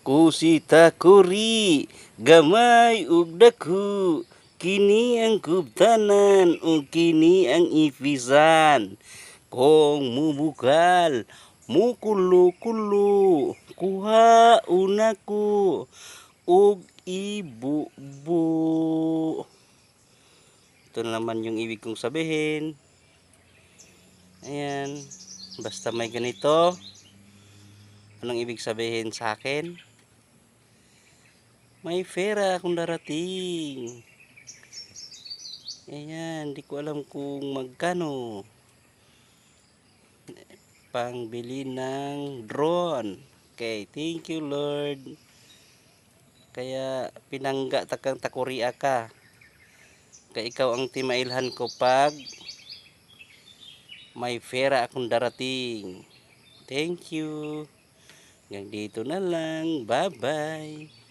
Kusita kuri, gamay ug dako, kini ang kubtanan ug kini ang ifisan. Kung mubukal, mukulo-kulo, kuha una ko, ug ibubo. Ito naman yung ibig kong sabihin. Ayan, basta may ganito, anong ibig sabihin sa akin? May pera akong darating. Ayan, di ko alam kung magkano. Pangbili ng drone. Okay, thank you Lord. Kaya pinangga takang takuria ka. Kaya ikaw ang timailhan ko pag may pera akong darating. Thank you. Hanggang dito na lang. Bye-bye.